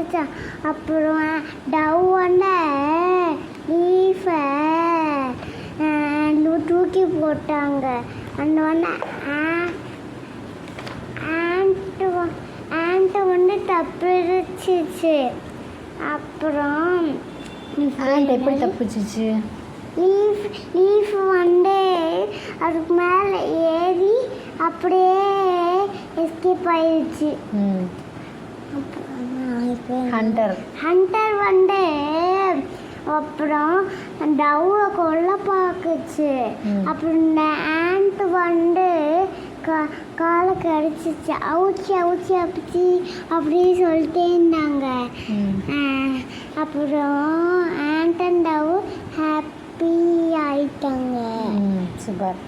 கடிச்சா. அப்புறம் டவ் வந்து லீஃபை தூக்கி போட்டாங்க. அந்த வந்து ஆண்ட்டு வந்து தப்பிச்சிச்சு. அப்புறம் எப்படி தப்பிச்சிச்சு? லீஃப் வந்து அதுக்கு மேலே ஏறி அப்படியே எஸ்கேப் ஆயிடுச்சு. ஹண்டர் வந்து அப்புறம் டவ்வை கொல்ல பார்க்குச்சு. அப்புறம் இந்த ஆண்ட் வந்து காலை கடிச்சிச்சு. அவுச்சி அவுச்சி அப்பிச்சு அப்படியே சொல்லிட்டே இருந்தாங்க. அப்புறம் ஆண்ட் அண்ட் டவ் ஹாப்பி ஆயிட்டாங்க. சூப்பர்.